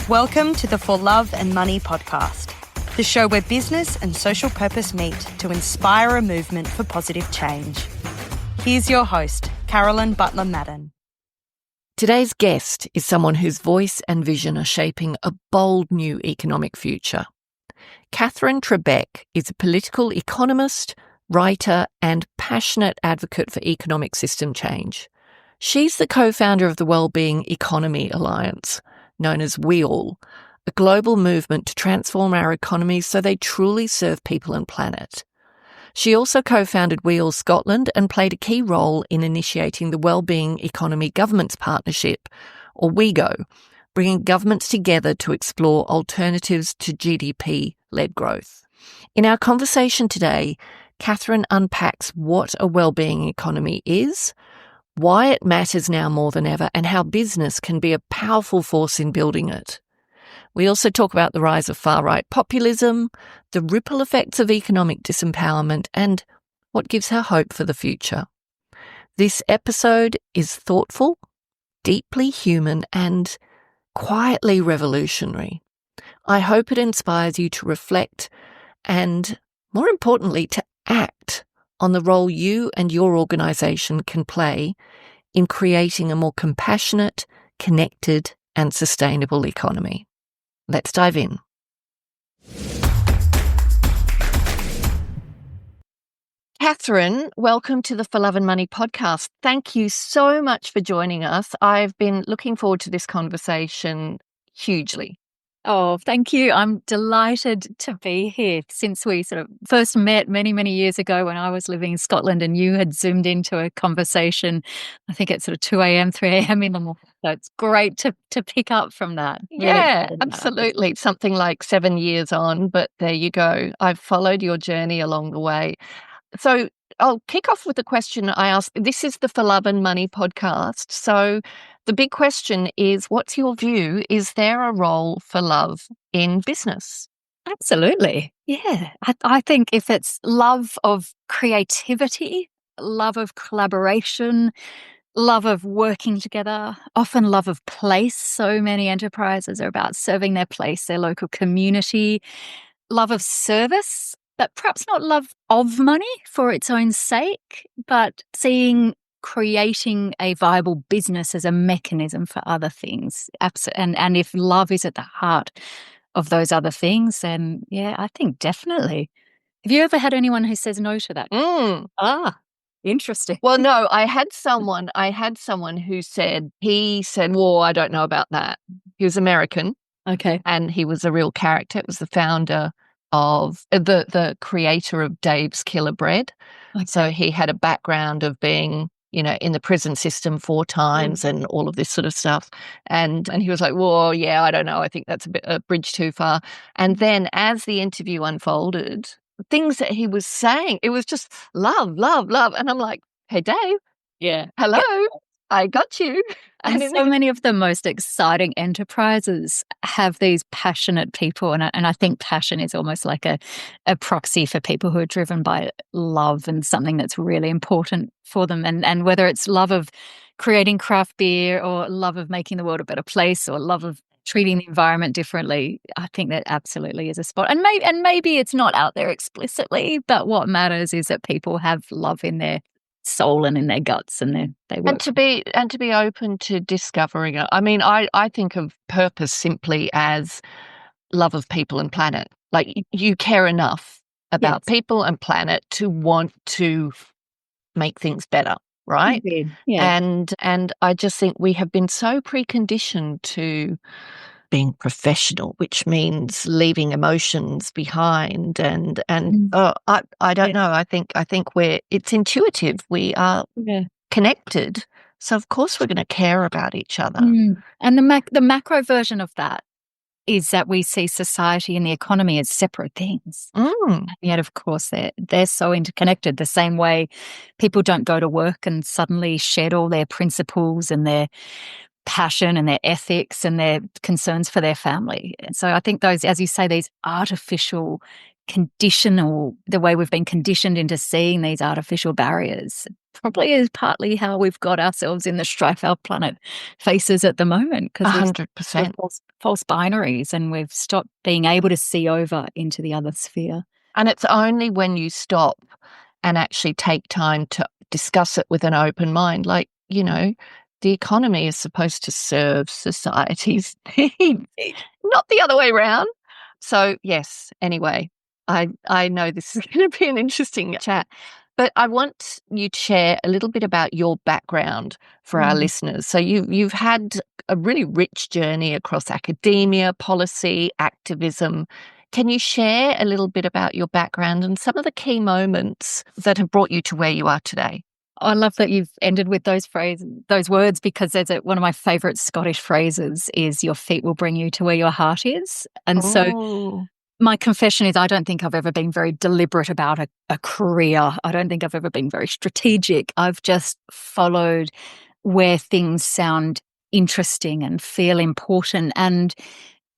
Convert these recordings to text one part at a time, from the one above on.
Welcome to the For Love and Money podcast, the show where business and social purpose meet to inspire a movement for positive change. Here's your host, Carolyn Butler-Madden. Today's guest is someone whose voice and vision are shaping a bold new economic future. Katherine Trebeck is a political economist, writer, and passionate advocate for economic system change. She's the co-founder of the Wellbeing Economy Alliance, known as WEAll, a global movement to transform our economies so they truly serve people and planet. She also co-founded WEAll Scotland and played a key role in initiating the Wellbeing Economy Governments Partnership, or WEGO, bringing governments together to explore alternatives to GDP-led growth. In our conversation today, Katherine unpacks what a wellbeing economy is, why it matters now more than ever, and how business can be a powerful force in building it. We also talk about the rise of far-right populism, the ripple effects of economic disempowerment, and what gives her hope for the future. This episode is thoughtful, deeply human, and quietly revolutionary. I hope it inspires you to reflect and, more importantly, to act on the role you and your organisation can play in creating a more compassionate, connected and sustainable economy. Let's dive in. Katherine, welcome to the For Love and Money podcast. Thank you so much for joining us. I've been looking forward to this conversation hugely. Oh, thank you. I'm delighted to be here since we sort of first met many, many years ago when I was living in Scotland and you had zoomed into a conversation, I think at sort of 2 a.m., 3 a.m. in the morning. So it's great to pick up from that. Yeah, absolutely. It's something like 7 years on, but there you go. I've followed your journey along the way. So I'll kick off with the question I asked. This is the For Love and Money podcast. So the big question is, what's your view? Is there a role for love in business? Absolutely. Yeah. I think if it's love of creativity, love of collaboration, love of working together, often love of place. So many enterprises are about serving their place, their local community, love of service, but perhaps not love of money for its own sake, but creating a viable business as a mechanism for other things. And if love is at the heart of those other things, then yeah, I think definitely. Have you ever had anyone who says no to that? Interesting. Well, no, I had someone who said, well, I don't know about that. He was American. Okay. And he was a real character. It was the founder of the creator of Dave's Killer Bread. Okay. So he had a background of being, in the prison system 4 times and all of this sort of stuff. And he was like, well, yeah, I don't know. I think that's a bridge too far. And then as the interview unfolded, things that he was saying, it was just love, love, love. And I'm like, hey, Dave. Yeah. Hello. I got you. And so many of the most exciting enterprises have these passionate people. And I think passion is almost like a proxy for people who are driven by love and something that's really important for them. And whether it's love of creating craft beer or love of making the world a better place or love of treating the environment differently, I think that absolutely is a spot. And maybe it's not out there explicitly, but what matters is that people have love in their soul and in their guts, and they work. And to be open to discovering it. I mean, I think of purpose simply as love of people and planet. Like you care enough about people and planet to want to make things better, right? Yeah. And I just think we have been so preconditioned to being professional, which means leaving emotions behind. I don't know. I think it's intuitive. We are connected. So of course we're going to care about each other. And the macro version of that is that we see society and the economy as separate things. And yet, of course, they're so interconnected. The same way people don't go to work and suddenly shed all their principles and their passion and their ethics and their concerns for their family. And so I think those, as you say, these artificial, the way we've been conditioned into seeing these artificial barriers probably is partly how we've got ourselves in the strife our planet faces at the moment, because we've 100%. false binaries and we've stopped being able to see over into the other sphere. And it's only when you stop and actually take time to discuss it with an open mind, like, the economy is supposed to serve society's needs, not the other way around. So, yes, anyway, I know this is going to be an interesting chat, but I want you to share a little bit about your background for our listeners. So you've had a really rich journey across academia, policy, activism. Can you share a little bit about your background and some of the key moments that have brought you to where you are today? I love that you've ended with those words, because there's one of my favourite Scottish phrases is "your feet will bring you to where your heart is." And so my confession is I don't think I've ever been very deliberate about a career. I don't think I've ever been very strategic. I've just followed where things sound interesting and feel important, and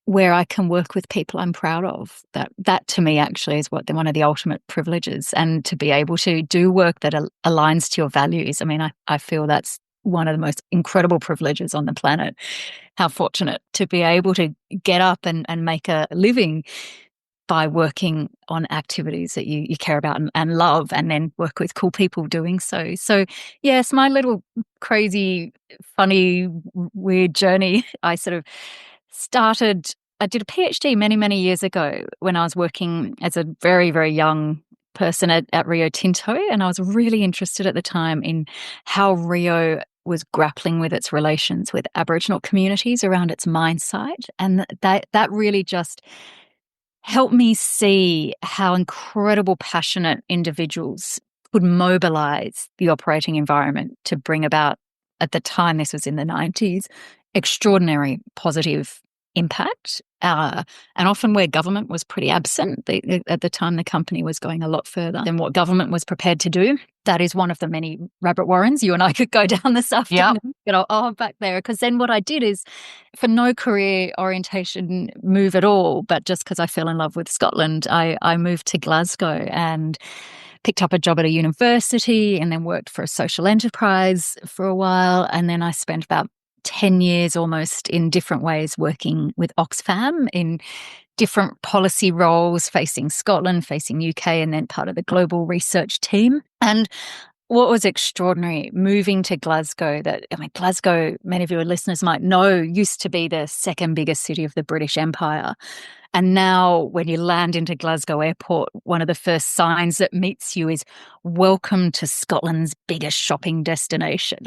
where I can work with people I'm proud of. That to me actually is one of the ultimate privileges, and to be able to do work that aligns to your values. I mean, I feel that's one of the most incredible privileges on the planet. How fortunate to be able to get up and make a living by working on activities that you care about and love, and then work with cool people doing so. So yes, my little crazy, funny, weird journey, I did a PhD many, many years ago when I was working as a very, very young person at Rio Tinto. And I was really interested at the time in how Rio was grappling with its relations with Aboriginal communities around its mine site. And that really just helped me see how incredible, passionate individuals could mobilize the operating environment to bring about, at the time, this was in the 90s, extraordinary positive impact, and often where government was pretty absent. At the time, the company was going a lot further than what government was prepared to do. That is one of the many rabbit warrens you and I could go down this afternoon. Back there. Because then what I did is, for no career orientation move at all, but just because I fell in love with Scotland, I moved to Glasgow and picked up a job at a university, and then worked for a social enterprise for a while. And then I spent about 10 years almost in different ways working with Oxfam in different policy roles, facing Scotland, facing UK, and then part of the global research team. And what was extraordinary moving to Glasgow, Glasgow, many of your listeners might know, used to be the second biggest city of the British Empire. And now when you land into Glasgow Airport, one of the first signs that meets you is "Welcome to Scotland's biggest shopping destination."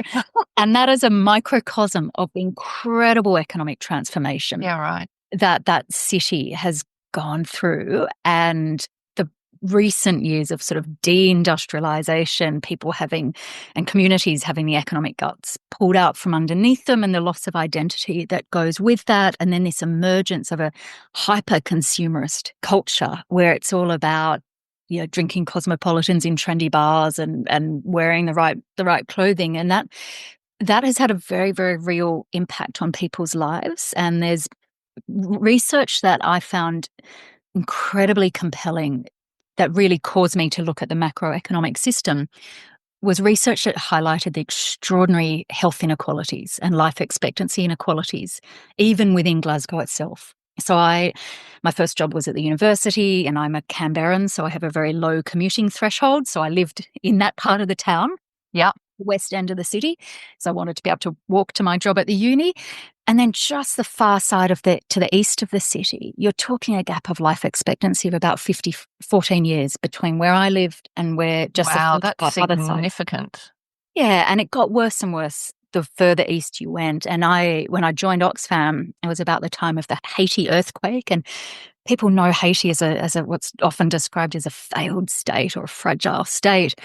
And that is a microcosm of the incredible economic transformation that city has gone through. And the recent years of sort of deindustrialization, people and communities having the economic guts pulled out from underneath them, and the loss of identity that goes with that. And then this emergence of a hyper-consumerist culture where it's all about drinking cosmopolitans in trendy bars and wearing the right clothing. And that has had a very, very real impact on people's lives. And there's research that I found incredibly compelling that really caused me to look at the macroeconomic system, was research that highlighted the extraordinary health inequalities and life expectancy inequalities, even within Glasgow itself. So my first job was at the university, and I'm a Canberran, so I have a very low commuting threshold. So I lived in that part of the town. West end of the city. So I wanted to be able to walk to my job at the uni. And then just the far side to the east of the city, you're talking a gap of life expectancy of about 14 years between where I lived and where just that's other significant. side. Yeah, and it got worse and worse the further east you went. And when I joined Oxfam, it was about the time of the Haiti earthquake, and people know Haiti as a what's often described as a failed state or a fragile state.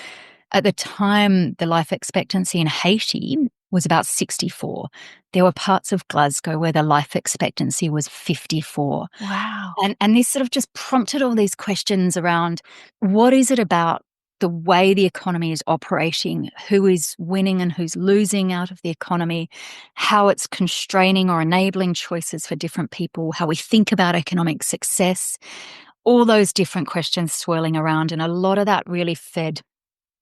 At the time, the life expectancy in Haiti was about 64. There were parts of Glasgow where the life expectancy was 54. Wow. And this sort of just prompted all these questions around, what is it about the way the economy is operating, who is winning and who's losing out of the economy, how it's constraining or enabling choices for different people, how we think about economic success, all those different questions swirling around. And a lot of that really fed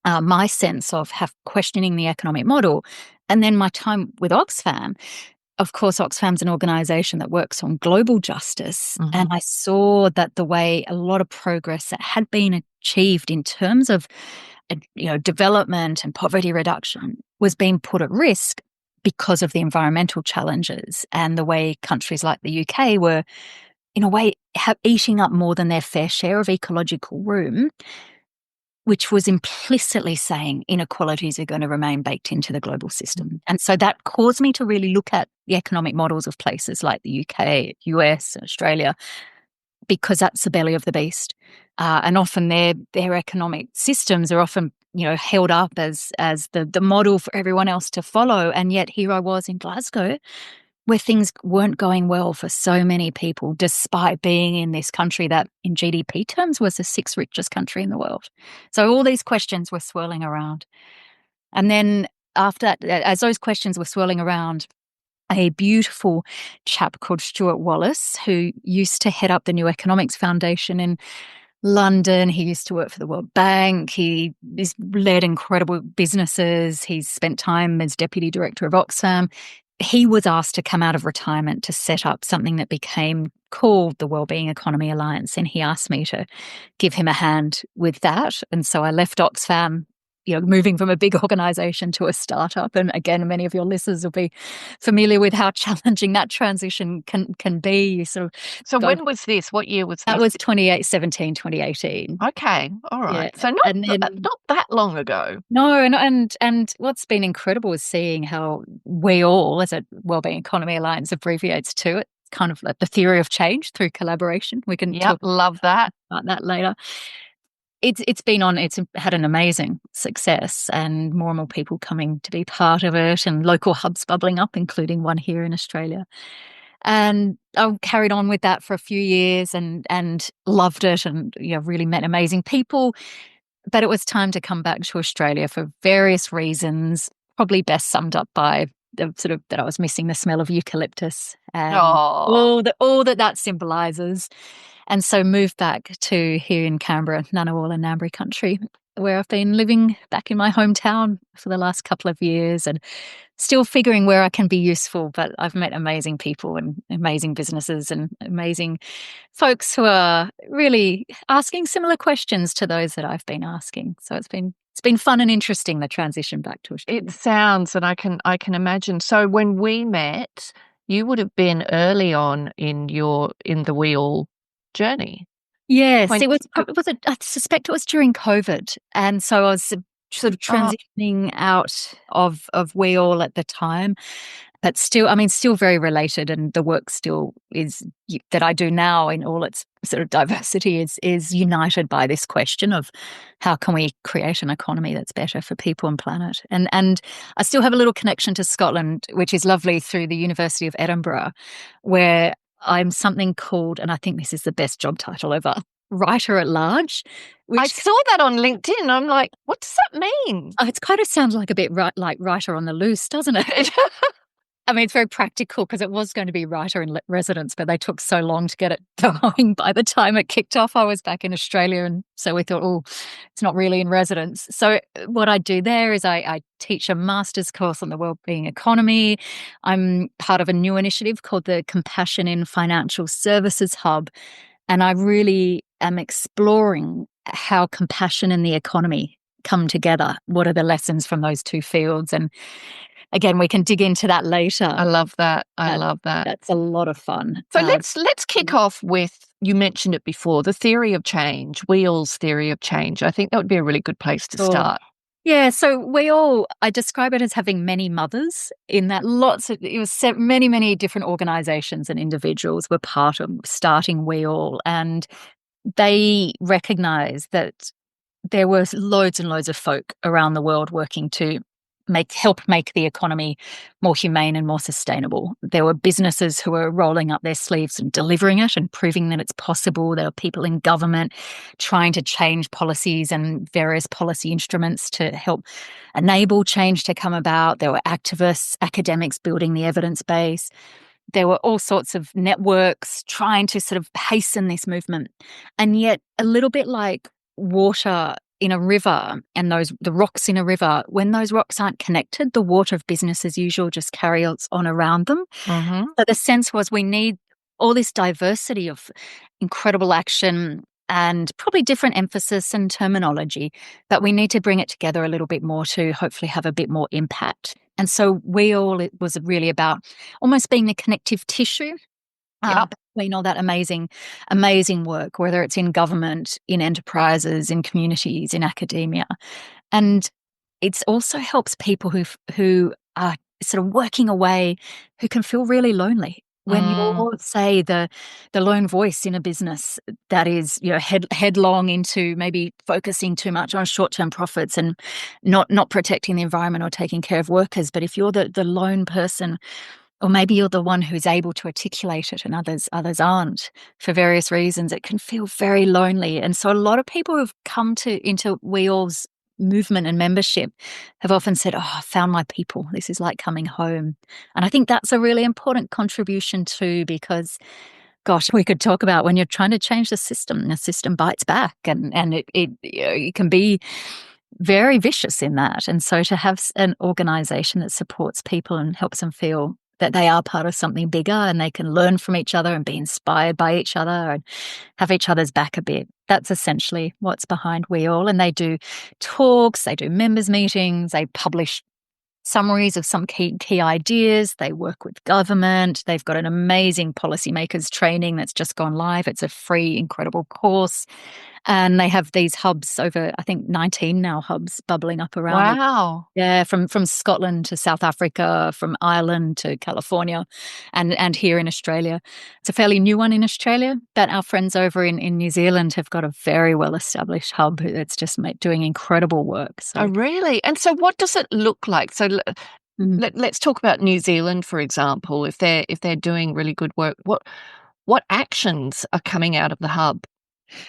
my sense of questioning the economic model. And then my time with Oxfam. Of course, Oxfam's an organisation that works on global justice. Mm-hmm. And I saw that the way a lot of progress that had been achieved in terms of development and poverty reduction was being put at risk because of the environmental challenges, and the way countries like the UK were, in a way, eating up more than their fair share of ecological room, which was implicitly saying inequalities are going to remain baked into the global system. And so that caused me to really look at the economic models of places like the UK, US, and Australia, because that's the belly of the beast. And often their economic systems are often, held up as the model for everyone else to follow. And yet here I was in Glasgow, where things weren't going well for so many people, despite being in this country that in GDP terms was the 6th richest country in the world. So all these questions were swirling around. And then after that, as those questions were swirling around, a beautiful chap called Stuart Wallace, who used to head up the New Economics Foundation in London. He used to work for the World Bank. He has led incredible businesses. He's spent time as deputy director of Oxfam. He was asked to come out of retirement to set up something that became called the Wellbeing Economy Alliance, and he asked me to give him a hand with that. And so I left Oxfam, moving from a big organisation to a startup. And again, many of your listeners will be familiar with how challenging that transition can be. So when was this? What year was this? That was 2018. Okay, all right. Yeah. So not that long ago. No, and what's been incredible is seeing how WEAll, as a Wellbeing Economy Alliance abbreviates to it, kind of like the theory of change through collaboration. We can talk love that about that later. It's had an amazing success, and more people coming to be part of it, and local hubs bubbling up, including one here in Australia. And I carried on with that for a few years and loved it, and really met amazing people. But it was time to come back to Australia for various reasons, probably best summed up by the sort of that I was missing the smell of eucalyptus and all that symbolises. And so moved back to here in Canberra, Ngunnawal and Ngambri country, where I've been living back in my hometown for the last couple of years and still figuring where I can be useful. But I've met amazing people and amazing businesses and amazing folks who are really asking similar questions to those that I've been asking. So it's been fun and interesting, the transition back to Australia. It sounds, and I can imagine. So when we met, you would have been early on in the WEAll journey. Yes, I suspect it was during COVID, and so I was sort of transitioning out of WEAll at the time, but still very related, and the work still is that I do now in all its sort of diversity is united by this question of how can we create an economy that's better for people and planet. And I still have a little connection to Scotland, which is lovely, through the University of Edinburgh, where I'm something called, and I think this is the best job title ever, writer at large. I saw that on LinkedIn. I'm like, what does that mean? Oh, it kind of sounds like a bit like writer on the loose, doesn't it? I mean, it's very practical because it was going to be writer in residence, but they took so long to get it going. By the time it kicked off, I was back in Australia. And so we thought, it's not really in residence. So what I do there is I teach a master's course on the wellbeing economy. I'm part of a new initiative called the Compassion in Financial Services Hub. And I really am exploring how compassion and the economy come together. What are the lessons from those two fields? And again, we can dig into that later. I love that. Love that. That's a lot of fun. So let's kick off with, you mentioned it before, the theory of change, WEAll's theory of change. I think that would be a really good place to start. Yeah, so I describe it as having many mothers, in that many different organisations and individuals were part of starting WEAll, and they recognised that there were loads and loads of folk around the world working to help make the economy more humane and more sustainable. There were businesses who were rolling up their sleeves and delivering it and proving that it's possible. There were people in government trying to change policies and various policy instruments to help enable change to come about. There were activists, academics building the evidence base. There were all sorts of networks trying to sort of hasten this movement. And yet, a little bit like water in a river and the rocks in a river, when those rocks aren't connected, the water of business as usual just carries on around them. Mm-hmm. So the sense was we need all this diversity of incredible action and probably different emphasis and terminology, but we need to bring it together a little bit more to hopefully have a bit more impact. And so it was really about almost being the connective tissue between all that amazing, amazing work, whether it's in government, in enterprises, in communities, in academia. And it also helps people who are sort of working away, who can feel really lonely. When you're, say, the lone voice in a business that is, headlong into maybe focusing too much on short-term profits and not protecting the environment or taking care of workers, but if you're the lone person, or maybe you're the one who's able to articulate it and others aren't for various reasons, it can feel very lonely. And so a lot of people who've come into WEAll's movement and membership have often said, I found my people. This is like coming home. And I think that's a really important contribution too, because gosh, we could talk about when you're trying to change the system bites back and it can be very vicious in that. And so to have an organization that supports people and helps them feel that they are part of something bigger and they can learn from each other and be inspired by each other and have each other's back a bit. That's essentially what's behind WEAll. And they do talks, they do members meetings, they publish summaries of some key ideas. They work with government. They've got an amazing policymakers training that's just gone live. It's a free, incredible course. And they have these hubs, over, I think, 19 now hubs bubbling up around. Wow. Yeah, from Scotland to South Africa, from Ireland to California, and here in Australia. It's a fairly new one in Australia, but our friends over in New Zealand have got a very well-established hub that's just doing incredible work. So. Oh, really? And so what does it look like? So let's talk about New Zealand, for example. If they're doing really good work, what actions are coming out of the hub?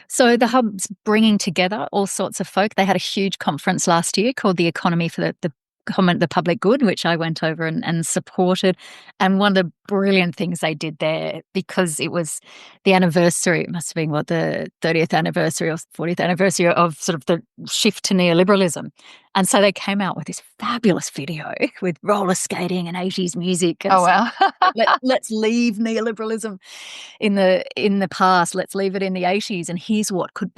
So the hub's bringing together all sorts of folk. They had a huge conference last year called the Economy for the Public Good, which I went over and supported. And one of the brilliant things they did there, because it was the anniversary, it must have been the 30th anniversary or 40th anniversary of sort of the shift to neoliberalism. And so they came out with this fabulous video with roller skating and 80s music. And wow. let's leave neoliberalism in the past. Let's leave it in the 80s. And here's what could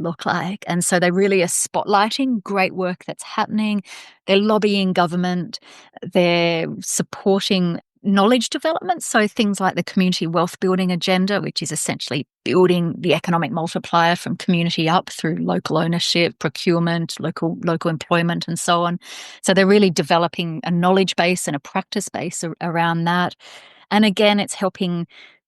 look like. And so they really are spotlighting great work that's happening. They're lobbying government. They're supporting knowledge development. So things like the community wealth building agenda, which is essentially building the economic multiplier from community up through local ownership, procurement, local employment, and so on. So they're really developing a knowledge base and a practice base around that. And again, it's helping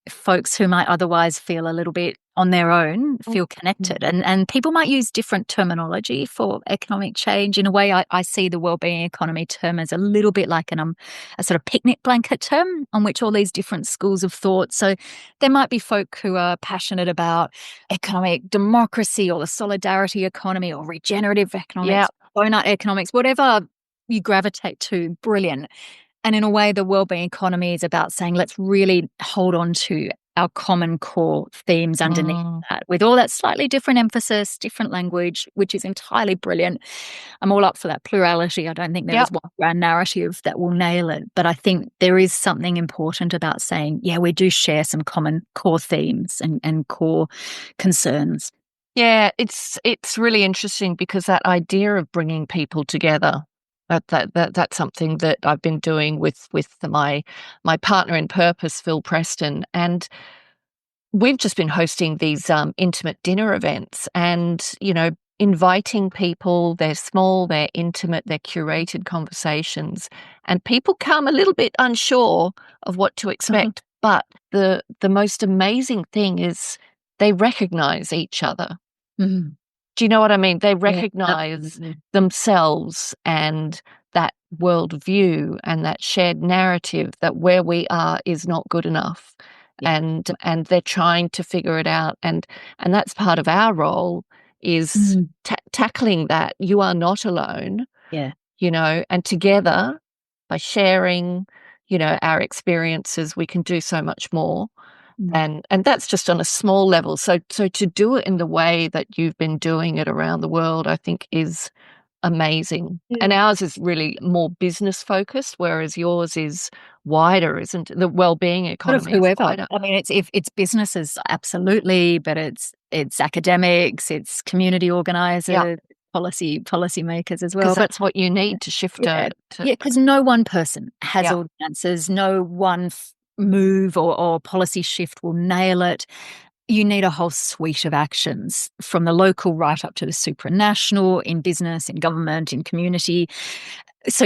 folks who might otherwise feel a little bit on their own feel connected. And people might use different terminology for economic change. In a way, I see the wellbeing economy term as a little bit like a sort of picnic blanket term on which all these different schools of thought. So there might be folk who are passionate about economic democracy or the solidarity economy or regenerative economics, donut economics, whatever you gravitate to, brilliant. And in a way, the wellbeing economy is about saying, let's really hold on to our common core themes underneath that, with all that slightly different emphasis, different language, which is entirely brilliant. I'm all up for that plurality. I don't think there's one grand narrative that will nail it. But I think there is something important about saying, we do share some common core themes and core concerns. Yeah, it's really interesting because that idea of bringing people together, that's something that I've been doing with my partner in purpose, Phil Preston, and we've just been hosting these intimate dinner events, and inviting people. They're small, they're intimate, they're curated conversations, and people come a little bit unsure of what to expect. But the most amazing thing is they recognize each other. Mm-hmm. Do you know what I mean? They recognize themselves and that worldview and that shared narrative that where we are is not good enough. And they're trying to figure it out. And that's part of our role is tackling that. You are not alone. Yeah. And together, by sharing, our experiences, we can do so much more. And that's just on a small level. So to do it in the way that you've been doing it around the world, I think is amazing. And ours is really more business focused, whereas yours is wider, isn't it? The wellbeing economy Sort of whoever. is wider. I mean, it's businesses, absolutely, but it's academics, it's community organisers, policy makers as well. Because that's what you need to shift to. Because no one person has all the answers. No one move or policy shift will nail it. You need a whole suite of actions from the local right up to the supranational, in business, in government, in community. So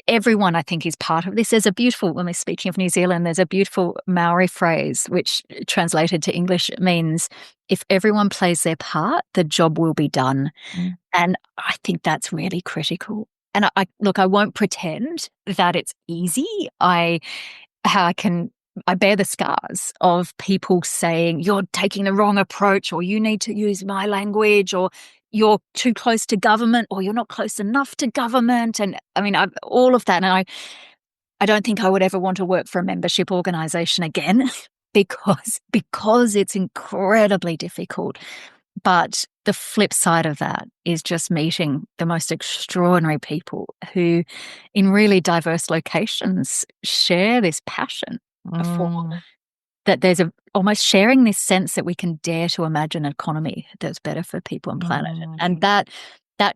everyone, I think, is part of this. There's a beautiful, when we're speaking of New Zealand, there's a beautiful Maori phrase, which translated to English means, if everyone plays their part, the job will be done. And I think that's really critical. And I won't pretend that it's easy. I bear the scars of people saying, you're taking the wrong approach, or you need to use my language, or you're too close to government, or you're not close enough to government. And I mean, all of that. And I don't think I would ever want to work for a membership organisation again because it's incredibly difficult. But the flip side of that is just meeting the most extraordinary people who, in really diverse locations, share this passion for that. There's almost sharing this sense that we can dare to imagine an economy that's better for people and planet, and that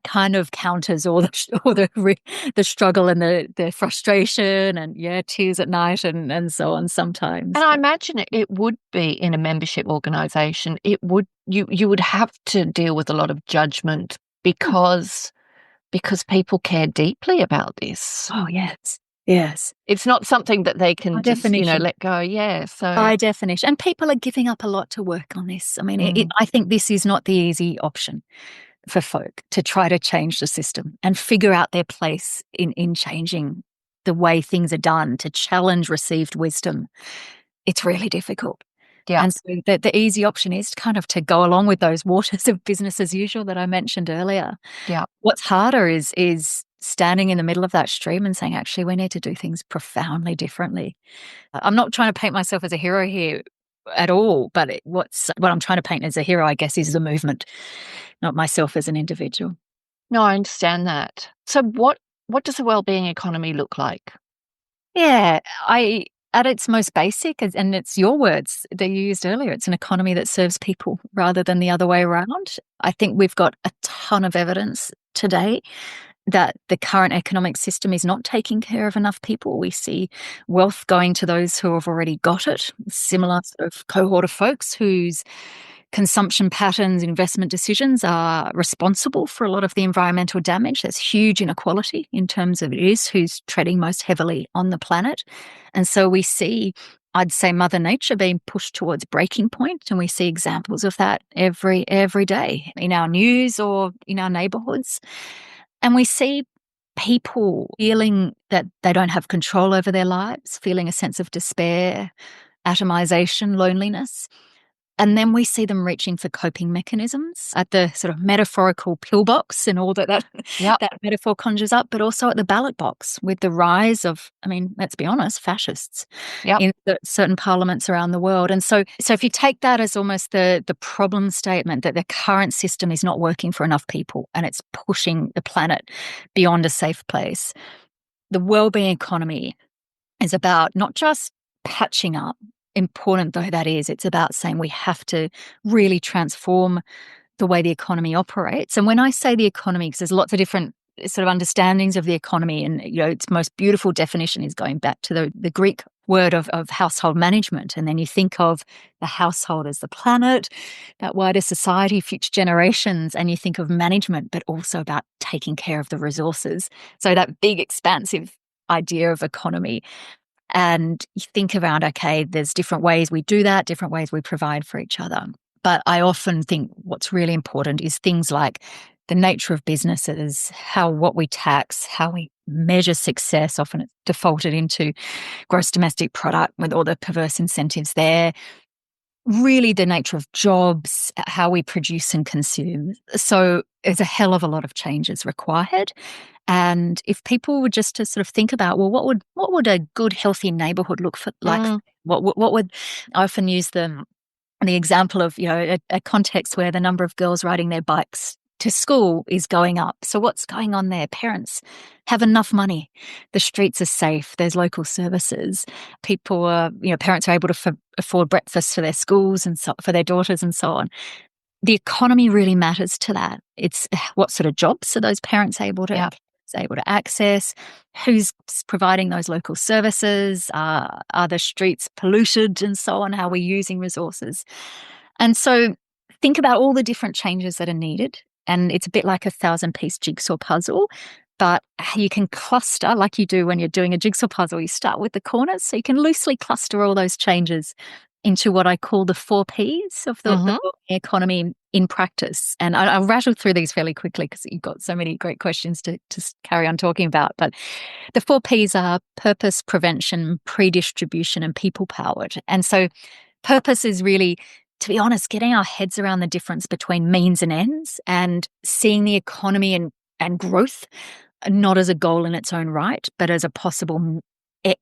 kind of counters all the struggle and the frustration and tears at night and so on sometimes. And I imagine it would be in a membership organisation. It would you would have to deal with a lot of judgment because people care deeply about this. Oh yes. It's not something that they can just, let go. Yeah. So by definition. And people are giving up a lot to work on this. I mean, I think this is not the easy option for folk to try to change the system and figure out their place in changing the way things are done, to challenge received wisdom. It's really difficult. Yeah. And so the easy option is kind of to go along with those waters of business as usual that I mentioned earlier. Yeah. What's harder is standing in the middle of that stream and saying, actually, we need to do things profoundly differently. I'm not trying to paint myself as a hero here at all, but what I'm trying to paint as a hero, I guess, is the movement, not myself as an individual. No, I understand that. So what does a wellbeing economy look like? Yeah, at its most basic, and it's your words that you used earlier, it's an economy that serves people rather than the other way around. I think we've got a ton of evidence today that the current economic system is not taking care of enough people. We see wealth going to those who have already got it, similar sort of cohort of folks whose consumption patterns, investment decisions are responsible for a lot of the environmental damage. There's huge inequality in terms of who's treading most heavily on the planet. And so we see, I'd say, Mother Nature being pushed towards breaking point, and we see examples of that every day in our news or in our neighbourhoods. And we see people feeling that they don't have control over their lives, feeling a sense of despair, atomization, loneliness. And then we see them reaching for coping mechanisms at the sort of metaphorical pillbox and all that metaphor conjures up, but also at the ballot box with the rise of, I mean, let's be honest, fascists in certain parliaments around the world. And so if you take that as almost the problem statement that the current system is not working for enough people and it's pushing the planet beyond a safe place, the wellbeing economy is about not just patching up, important though that is, it's about saying we have to really transform the way the economy operates. And when I say the economy, because there's lots of different sort of understandings of the economy, and its most beautiful definition is going back to the Greek word of household management. And then you think of the household as the planet, that wider society, future generations, and you think of management, but also about taking care of the resources. So that big expansive idea of economy. And you think around, okay, there's different ways we do that, different ways we provide for each other. But I often think what's really important is things like the nature of businesses, what we tax, how we measure success. Often it's defaulted into gross domestic product with all the perverse incentives there. really the nature of jobs, how we produce and consume. So there's a hell of a lot of changes required. And if people were just to sort of think about, well, what would a good, healthy neighborhood look like? What would I often use the example of, a context where the number of girls riding their bikes to school is going up. So what's going on there? Parents have enough money. The streets are safe. There's local services. People are, parents are able to afford breakfast for their schools and for their daughters and so on. The economy really matters to that. It's what sort of jobs are those parents able to access? Who's providing those local services? Are the streets polluted and so on? How are we using resources? And so think about all the different changes that are needed. And it's a bit like a 1,000-piece jigsaw puzzle, but you can cluster like you do when you're doing a jigsaw puzzle. You start with the corners, so you can loosely cluster all those changes into what I call the 4 Ps of the economy in practice. And I'll rattle through these fairly quickly because you've got so many great questions to carry on talking about. But the 4 Ps are purpose, prevention, predistribution, and people-powered. And so purpose is really, to be honest, getting our heads around the difference between means and ends and seeing the economy and growth not as a goal in its own right, but as a possible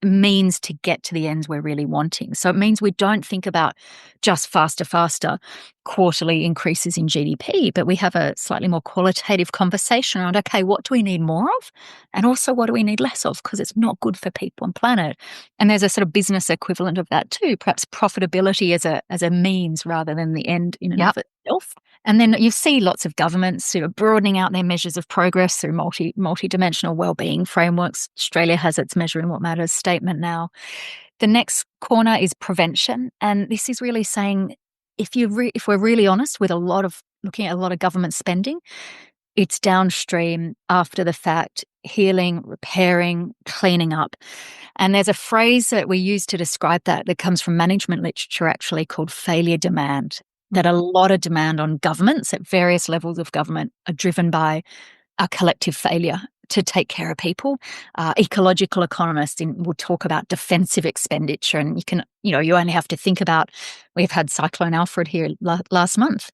means to get to the ends we're really wanting. So it means we don't think about just faster quarterly increases in GDP, but we have a slightly more qualitative conversation around, okay, what do we need more of? And also what do we need less of? Because it's not good for people and planet. And there's a sort of business equivalent of that too, perhaps profitability as a means rather than the end in and of itself. And then you see lots of governments broadening out their measures of progress through multi-dimensional wellbeing frameworks. Australia has its Measuring What Matters statement now. The next corner is prevention. And this is really saying, if we're really honest with looking at a lot of government spending, it's downstream, after the fact, healing, repairing, cleaning up. And there's a phrase that we use to describe that comes from management literature actually, called failure demand. That a lot of demand on governments at various levels of government are driven by our collective failure to take care of people. Ecological economists will talk about defensive expenditure, and you only have to think about, we've had Cyclone Alfred here last month.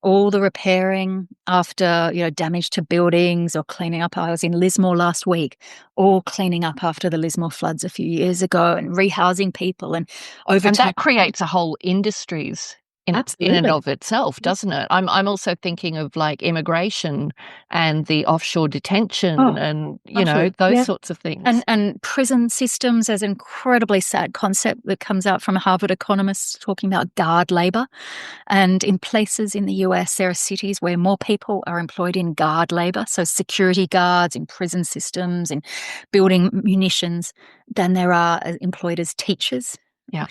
All the repairing after, damage to buildings or cleaning up. I was in Lismore last week, all cleaning up after the Lismore floods a few years ago and rehousing people and over And time. that creates a whole industries in and of itself, doesn't it? I'm also thinking of like immigration and the offshore detention and, those sorts of things. And prison systems as an incredibly sad concept that comes out from Harvard economists talking about guard labor. And in places in the US, there are cities where more people are employed in guard labor, so security guards in prison systems and building munitions, than there are employed as teachers. Yeah.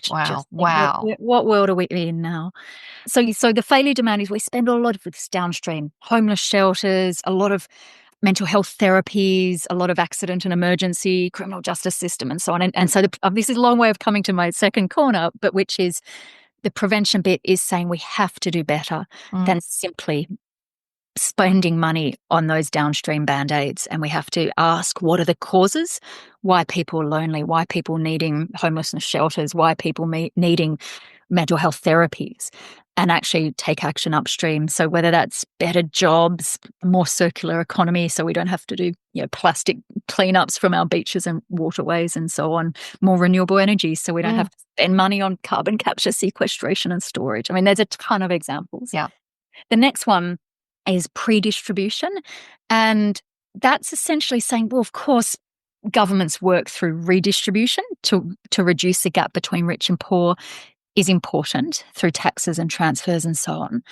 Wow. What world are we in now? So the failure demand is we spend a lot of this downstream, homeless shelters, a lot of mental health therapies, a lot of accident and emergency, criminal justice system, and so on. And so this is a long way of coming to my second corner, but which is the prevention bit is saying we have to do better than simply spending money on those downstream band-aids, and we have to ask, what are the causes? Why people are lonely? Why people needing homelessness shelters? Why people needing mental health therapies? And actually take action upstream. So whether that's better jobs, more circular economy, so we don't have to do plastic cleanups from our beaches and waterways and so on, more renewable energy, so we don't have to spend money on carbon capture, sequestration and storage. I mean, there's a ton of examples. Yeah. The next one is predistribution. And that's essentially saying, well, of course, governments work through redistribution to reduce the gap between rich and poor is important through taxes and transfers and so on.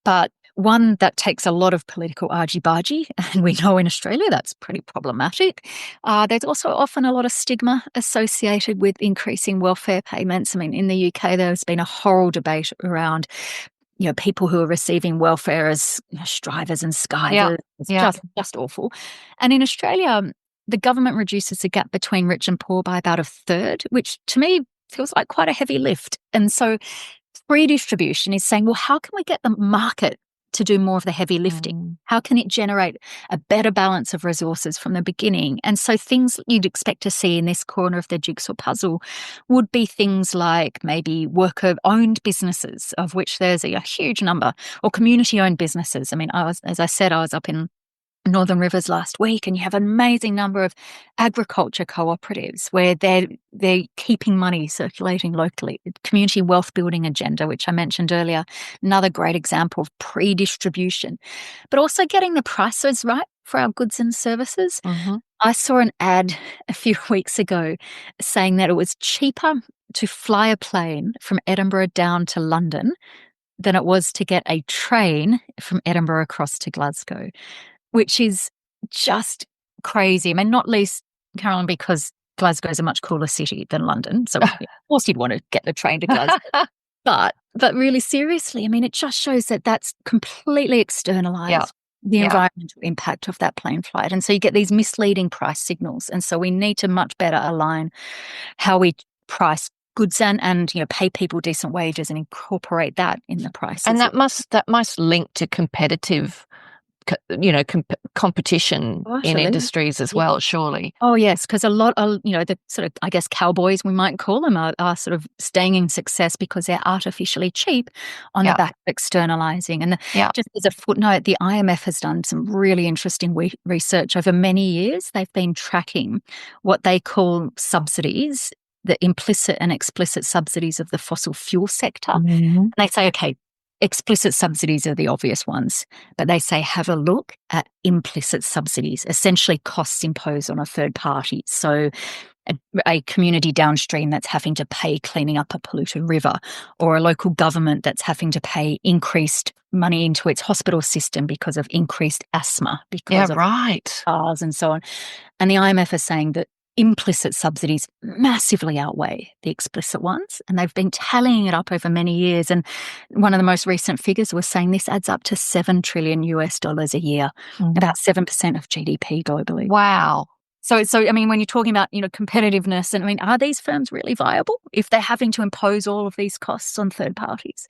But one that takes a lot of political argy-bargy, and we know in Australia that's pretty problematic. There's also often a lot of stigma associated with increasing welfare payments. I mean, in the UK, there's been a whole debate around people who are receiving welfare as strivers and skivers. It's just awful. And in Australia, the government reduces the gap between rich and poor by about a third, which to me feels like quite a heavy lift. And so redistribution is saying, well, how can we get the market to do more of the heavy lifting? How can it generate a better balance of resources from the beginning? And so things you'd expect to see in this corner of the jigsaw puzzle would be things like maybe worker-owned businesses, of which there's a huge number, or community-owned businesses. I mean, as I said, I was up in Northern Rivers last week, and you have an amazing number of agriculture cooperatives where they're keeping money circulating locally. Community wealth building agenda, which I mentioned earlier, another great example of pre-distribution, but also getting the prices right for our goods and services. I saw an ad a few weeks ago saying that it was cheaper to fly a plane from Edinburgh down to London than it was to get a train from Edinburgh across to Glasgow, which is just crazy. I mean, not least, Carolyn, because Glasgow is a much cooler city than London. So, of course, you'd want to get the train to Glasgow. But really seriously, I mean, it just shows that that's completely externalized the environmental impact of that plane flight. And so you get these misleading price signals. And so we need to much better align how we price goods and pay people decent wages and incorporate that in the prices. And that must link to competitive competition in industries as well, surely. Oh, yes, because a lot of, the sort of, I guess, cowboys, we might call them, are sort of staying in success because they're artificially cheap on the back of externalizing. And just as a footnote, the IMF has done some really interesting research over many years. They've been tracking what they call subsidies, the implicit and explicit subsidies of the fossil fuel sector. And they say, okay, explicit subsidies are the obvious ones, but they say have a look at implicit subsidies, essentially costs imposed on a third party. So a community downstream that's having to pay cleaning up a polluted river, or a local government that's having to pay increased money into its hospital system because of increased asthma, because of cars and so on. And the IMF is saying that implicit subsidies massively outweigh the explicit ones, and they've been tallying it up over many years. And one of the most recent figures was saying this adds up to $7 trillion a year, about 7% of GDP globally. Wow. So I mean, when you're talking about competitiveness, and I mean, are these firms really viable if they're having to impose all of these costs on third parties?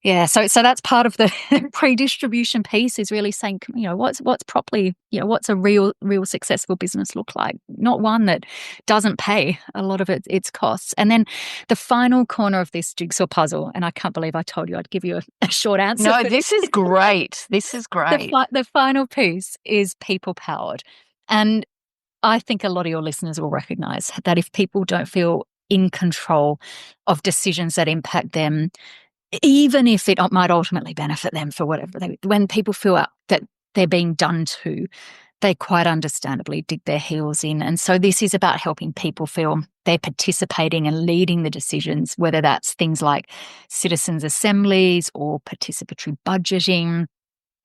Yeah, so that's part of the pre-distribution piece, is really saying, what's properly, what's a real successful business look like? Not one that doesn't pay a lot of its costs. And then the final corner of this jigsaw puzzle, and I can't believe I told you I'd give you a short answer. No, this is great. This is great. The final piece is people-powered. And I think a lot of your listeners will recognize that if people don't feel in control of decisions that impact them, even if it might ultimately benefit them for whatever, when people feel that they're being done to, they quite understandably dig their heels in. And so this is about helping people feel they're participating and leading the decisions, whether that's things like citizens' assemblies or participatory budgeting,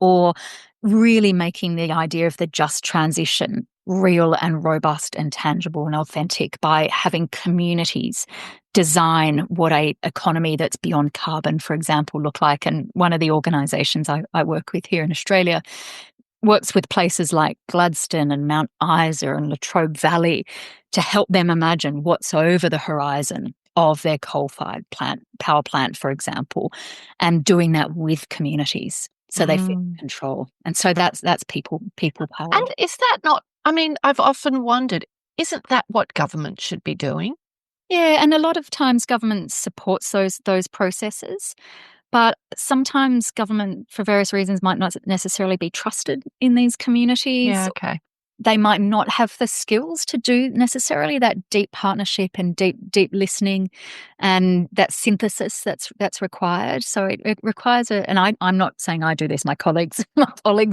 or really making the idea of the just transition real and robust and tangible and authentic by having communities design what a economy that's beyond carbon, for example, look like. And one of the organisations I work with here in Australia works with places like Gladstone and Mount Isa and Latrobe Valley to help them imagine what's over the horizon of their coal-fired power plant, for example, and doing that with communities so they feel in control. And so that's people power. And is that not, I mean, I've often wondered, isn't that what government should be doing? Yeah, and a lot of times government supports those processes, but sometimes government, for various reasons, might not necessarily be trusted in these communities. Yeah, okay. They might not have the skills to do necessarily that deep partnership and deep listening and that synthesis that's required. So it requires and I'm not saying I do this, my colleagues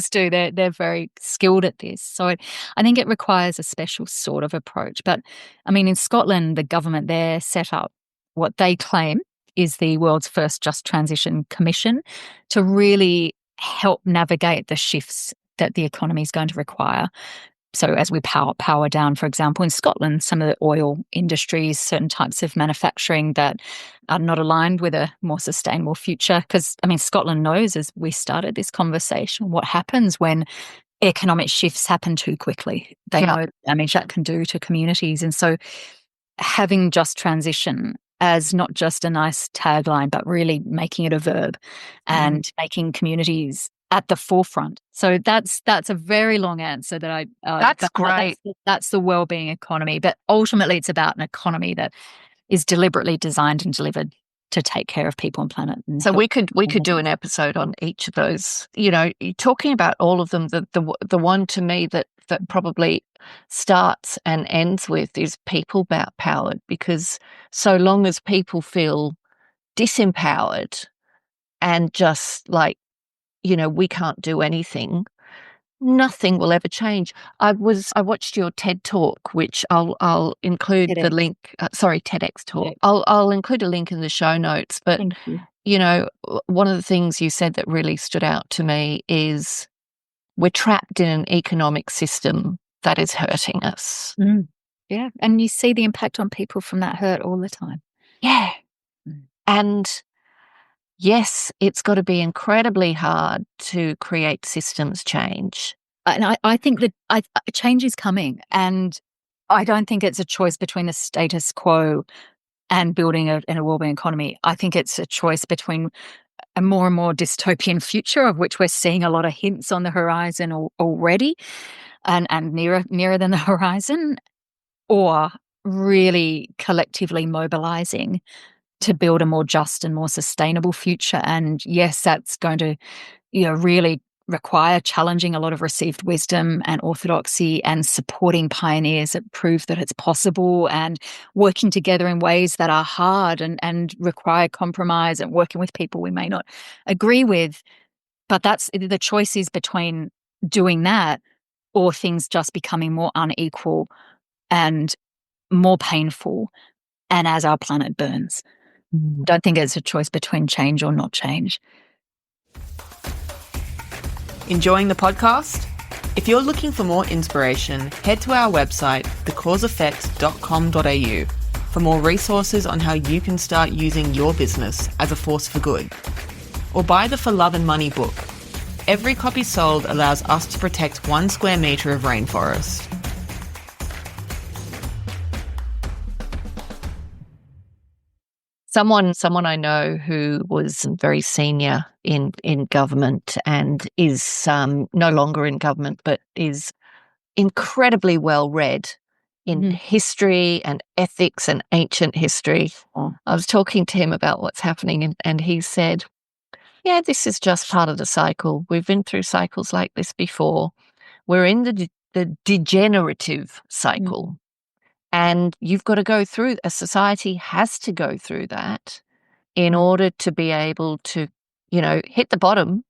do. They're very skilled at this. So I think it requires a special sort of approach. But I mean, in Scotland, the government there set up what they claim is the world's first Just Transition Commission to really help navigate the shifts that the economy is going to require. So as we power down, for example, in Scotland, some of the oil industries, certain types of manufacturing that are not aligned with a more sustainable future. Because, I mean, Scotland knows, as we started this conversation, what happens when economic shifts happen too quickly. They know the damage that can do to communities. And so having just transition as not just a nice tagline, but really making it a verb and making communities at the forefront. So that's a very long answer that I. That's great. That's the wellbeing economy, but ultimately it's about an economy that is deliberately designed and delivered to take care of people and planet. And so we could do an episode on each of those. You know, talking about all of them. The one to me that probably starts and ends with is people powered, because so long as people feel disempowered and just like, we can't do anything, nothing will ever change. I watched your TED talk, which I'll include TEDx. the link. TEDx talk. I'll include a link in the show notes. But Thank you. One of the things you said that really stood out to me is we're trapped in an economic system that is hurting us. Yeah, and you see the impact on people from that hurt all the time. Yeah, and yes, it's got to be incredibly hard to create systems change. And I think that change is coming, and I don't think it's a choice between the status quo and building a wellbeing economy. I think it's a choice between a more and more dystopian future, of which we're seeing a lot of hints on the horizon already, and nearer than the horizon, or really collectively mobilizing to build a more just and more sustainable future. And yes, that's going to, really require challenging a lot of received wisdom and orthodoxy, and supporting pioneers that prove that it's possible, and working together in ways that are hard and require compromise, and working with people we may not agree with. But that's the choice is between doing that or things just becoming more unequal and more painful, and as our planet burns. Don't think it's a choice between change or not change. Enjoying the podcast? If you're looking for more inspiration, head to our website, thecauseeffect.com.au, for more resources on how you can start using your business as a force for good. Or buy the For Love and Money book. Every copy sold allows us to protect 1 square metre of rainforest. Someone I know who was very senior in government and is no longer in government, but is incredibly well read in history and ethics and ancient history. I was talking to him about what's happening, and he said, yeah, this is just part of the cycle. We've been through cycles like this before. We're in the degenerative cycle. And you've got to go through, a society has to go through that in order to be able to, hit the bottom,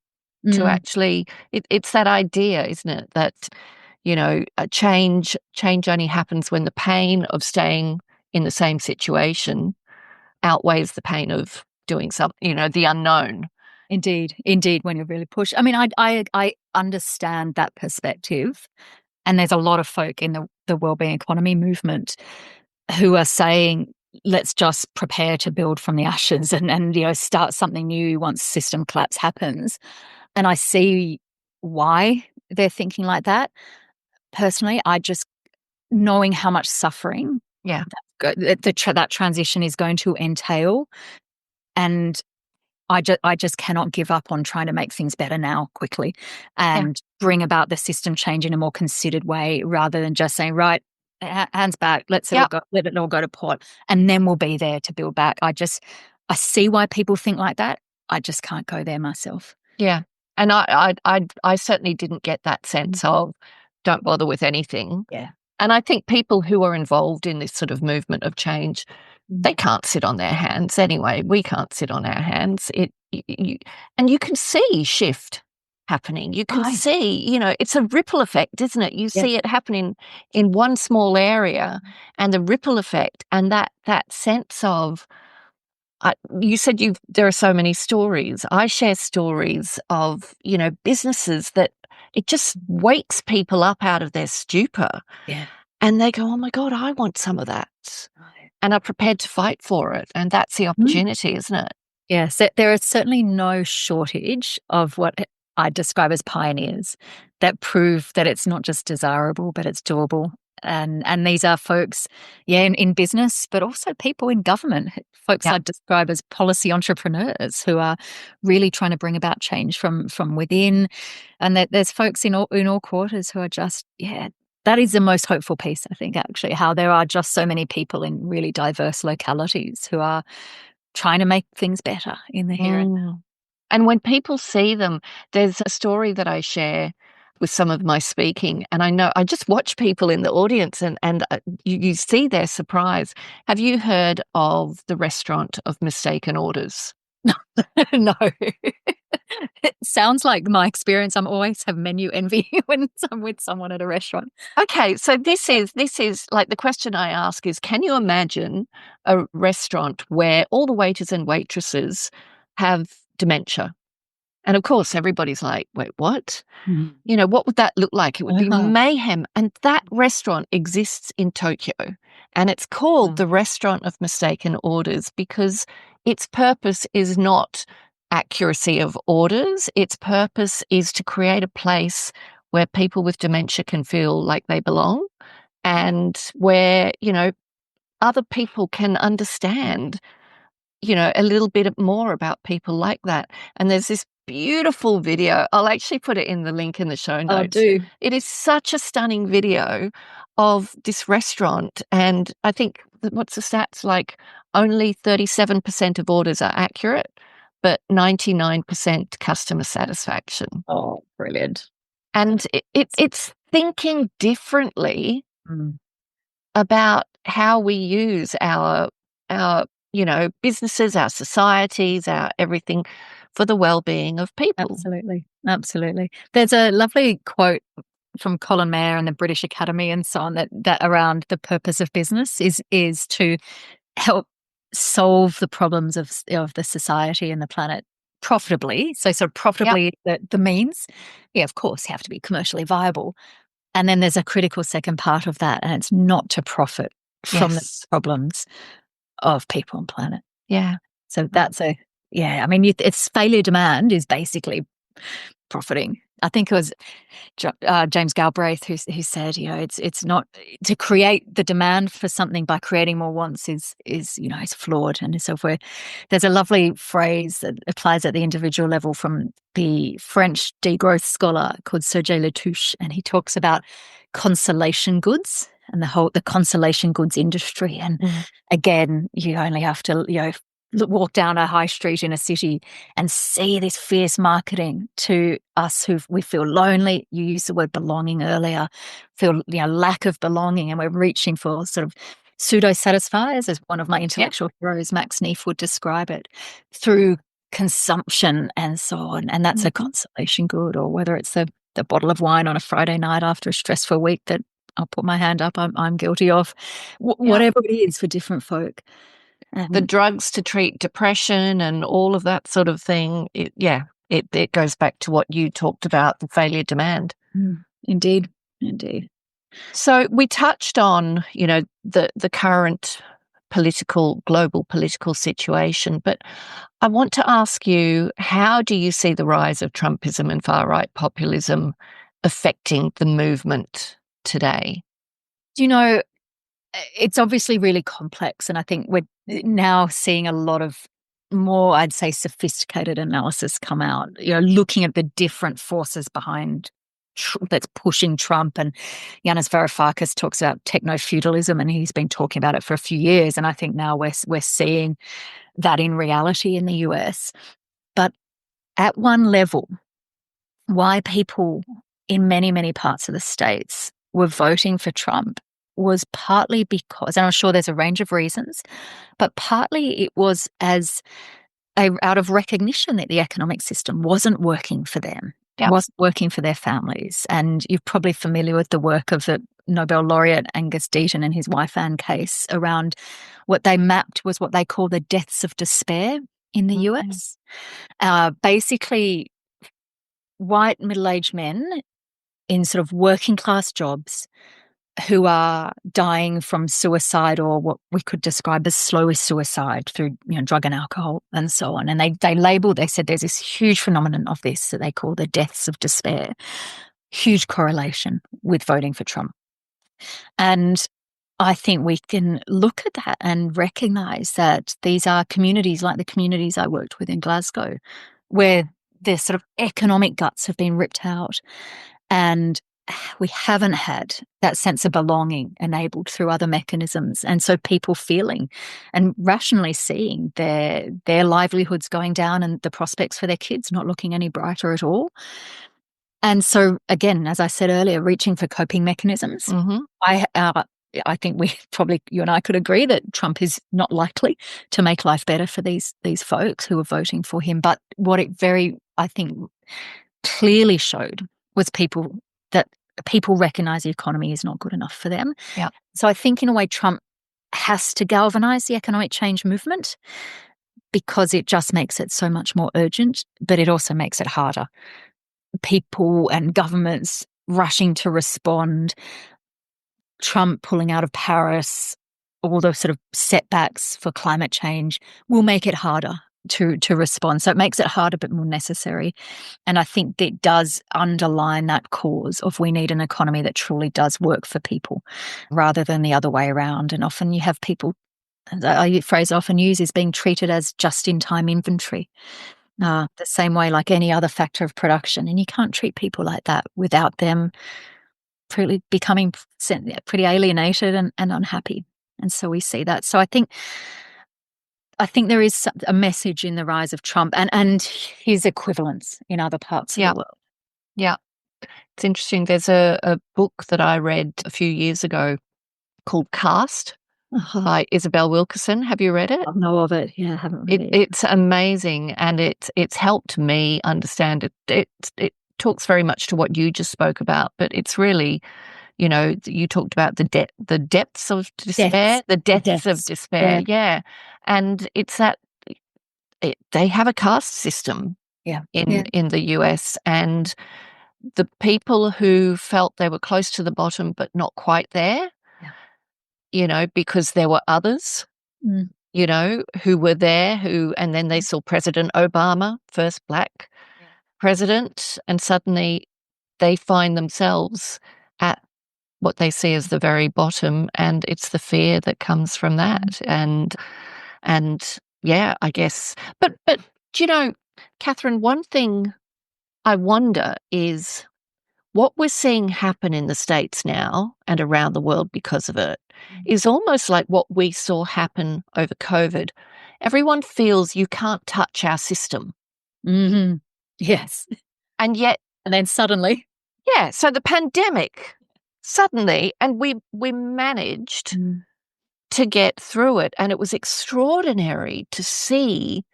to actually, it's that idea, isn't it? That, a change only happens when the pain of staying in the same situation outweighs the pain of doing something, the unknown. Indeed, when you're really pushed. I mean, I understand that perspective. And there's a lot of folk in the wellbeing economy movement who are saying, let's just prepare to build from the ashes and start something new once system collapse happens. And I see why they're thinking like that. Personally, knowing how much suffering that transition is going to entail, and I just cannot give up on trying to make things better now quickly and bring about the system change in a more considered way, rather than just saying, right, hands back, let it all go to pot, and then we'll be there to build back. I see why people think like that. I just can't go there myself. Yeah. And I certainly didn't get that sense of don't bother with anything. Yeah. And I think people who are involved in this sort of movement of change, they can't sit on their hands anyway. We can't sit on our hands. And you can see shift happening. You can see, it's a ripple effect, isn't it? You see it happening in one small area, and the ripple effect, and that sense of, you said there are so many stories. I share stories of, businesses that it just wakes people up out of their stupor. Yeah. And they go, oh my God, I want some of that. And are prepared to fight for it. And that's the opportunity, isn't it? Yes, there is certainly no shortage of what I describe as pioneers that prove that it's not just desirable, but it's doable. And these are folks, in business, but also people in government, folks I'd describe as policy entrepreneurs who are really trying to bring about change from within. And there's folks in all quarters who are just, that is the most hopeful piece, I think, actually, how there are just so many people in really diverse localities who are trying to make things better in the here and now. And when people see them, there's a story that I share with some of my speaking, and I know I just watch people in the audience and you see their surprise. Have you heard of the restaurant of mistaken orders? No. It sounds like my experience. I'm always have menu envy when I'm with someone at a restaurant. Okay, so this is like the question I ask is, can you imagine a restaurant where all the waiters and waitresses have dementia? And of course, everybody's like, wait, what? Mm. You know, what would that look like? It would be mayhem. And that restaurant exists in Tokyo. And it's called the Restaurant of Mistaken Orders because its purpose is not accuracy of orders. Its purpose is to create a place where people with dementia can feel like they belong and where, other people can understand, a little bit more about people like that. And there's this beautiful video. I'll actually put it in the link in the show notes. Oh, do. It is such a stunning video of this restaurant. And I think, what's the stats? Like only 37% of orders are accurate, but 99% customer satisfaction. Oh, brilliant. And it's thinking differently about how we use our businesses, our societies, our everything for the well-being of people. Absolutely. There's a lovely quote from Colin Mayer and the British Academy and so on that around the purpose of business is to help solve the problems of the society and the planet profitably. So sort of profitably, the means, of course, have to be commercially viable. And then there's a critical second part of that, and it's not to profit from the problems of people and planet. Yeah. So that's it's failure demand is basically profiting. I think it was James Galbraith who said, it's not to create the demand for something by creating more wants is flawed. And so there's a lovely phrase that applies at the individual level from the French degrowth scholar called Serge Latouche, and he talks about consolation goods and the consolation goods industry. And again, you only have to walk down a high street in a city and see this fierce marketing to us we feel lonely. You used the word belonging earlier, feel lack of belonging, and we're reaching for sort of pseudo-satisfiers, as one of my intellectual heroes, Max Neef, would describe it, through consumption and so on. And that's a consolation good, or whether it's the bottle of wine on a Friday night after a stressful week that I'll put my hand up, I'm guilty of, whatever it is for different folk. The drugs to treat depression and all of that sort of thing. It goes back to what you talked about, the failure demand. Indeed. So we touched on, the current global political situation, but I want to ask you, how do you see the rise of Trumpism and far-right populism affecting the movement today? It's obviously really complex, and I think we're now seeing a lot of more, I'd say, sophisticated analysis come out, looking at the different forces behind that's pushing Trump. And Yanis Varoufakis talks about techno-feudalism, and he's been talking about it for a few years. And I think now we're seeing that in reality in the US. But at one level, why people in many, many parts of the states were voting for Trump was partly because, and I'm sure there's a range of reasons, but partly it was out of recognition that the economic system wasn't working for them, wasn't working for their families. And you're probably familiar with the work of the Nobel laureate Angus Deaton and his wife Anne Case around what they mapped was what they call the deaths of despair in the US. Basically, white middle-aged men in sort of working class jobs who are dying from suicide, or what we could describe as slow suicide through drug and alcohol and so on. And they said there's this huge phenomenon of this that they call the deaths of despair, huge correlation with voting for Trump. And I think we can look at that and recognise that these are communities like the communities I worked with in Glasgow, where their sort of economic guts have been ripped out, and we haven't had that sense of belonging enabled through other mechanisms. And so people feeling and rationally seeing their livelihoods going down and the prospects for their kids not looking any brighter at all. And so, again, as I said earlier, reaching for coping mechanisms. Mm-hmm. I think you and I could agree that Trump is not likely to make life better for these folks who are voting for him. But what it I think, clearly showed was people recognise the economy is not good enough for them. Yeah. So I think in a way Trump has to galvanise the economic change movement because it just makes it so much more urgent, but it also makes it harder. People and governments rushing to respond, Trump pulling out of Paris, all those sort of setbacks for climate change will make it harder to respond. So it makes it harder but more necessary. And I think it does underline that cause of we need an economy that truly does work for people rather than the other way around. And often you have people, a phrase I often use is being treated as just-in-time inventory, the same way like any other factor of production. And you can't treat people like that without them becoming pretty alienated and unhappy. And so we see that. So I think there is a message in the rise of Trump and his equivalents in other parts of the world. Yeah. It's interesting. There's a book that I read a few years ago called Caste by Isabel Wilkerson. Have you read it? I know of it. Yeah, I haven't read it. It's amazing, and it's helped me understand it. It talks very much to what you just spoke about, but it's really, you talked about the depths of despair, the depths of despair. Yeah. And it's that they have a caste system in the US, and the people who felt they were close to the bottom but not quite there, because there were others, who were there, and then they saw President Obama, first black president, and suddenly they find themselves at what they see as the very bottom, and it's the fear that comes from that. And yeah, I guess. But Katherine, one thing I wonder is what we're seeing happen in the States now and around the world because of it is almost like what we saw happen over COVID. Everyone feels you can't touch our system. Mm-hmm. Yes. And then suddenly. Yeah. So the pandemic suddenly, and we managed to get through it. And it was extraordinary to see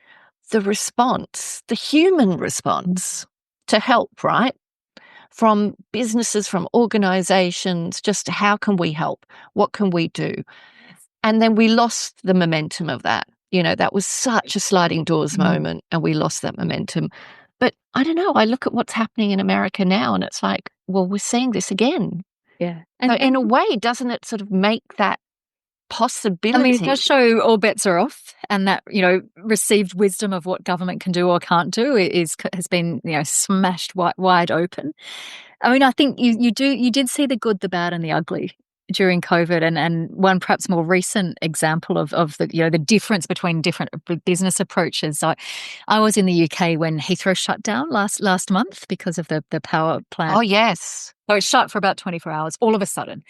the response, the human response to help, right? From businesses, from organizations, just how can we help? What can we do? And then we lost the momentum of that. That was such a sliding doors moment, and we lost that momentum. But I don't know, I look at what's happening in America now, and it's like, well, we're seeing this again. Yeah. And so in a way, doesn't it sort of make that possibility? I mean, it does show all bets are off, and that, received wisdom of what government can do or can't do has been, smashed wide open. I mean, I think you did see the good, the bad, and the ugly during COVID, and one perhaps more recent example of the the difference between different business approaches. I was in the UK when Heathrow shut down last month because of the power plant. Oh yes, so it shut for about 24 hours all of a sudden,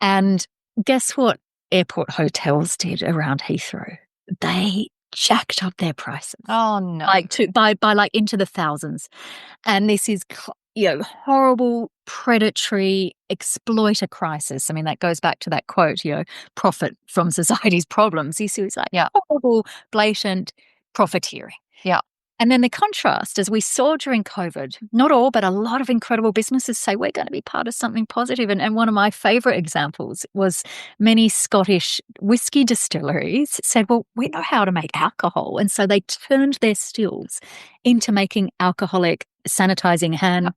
and guess what? Airport hotels did around Heathrow. They jacked up their prices. Oh no! By into the thousands, and this is horrible, predatory exploiter crisis. I mean, that goes back to that quote, profit from society's problems. You see, it's like horrible, blatant profiteering. Yeah. And then the contrast, as we saw during COVID, not all, but a lot of incredible businesses say we're going to be part of something positive. And one of my favourite examples was many Scottish whiskey distilleries said, well, we know how to make alcohol. And so they turned their stills into making alcoholic sanitising hand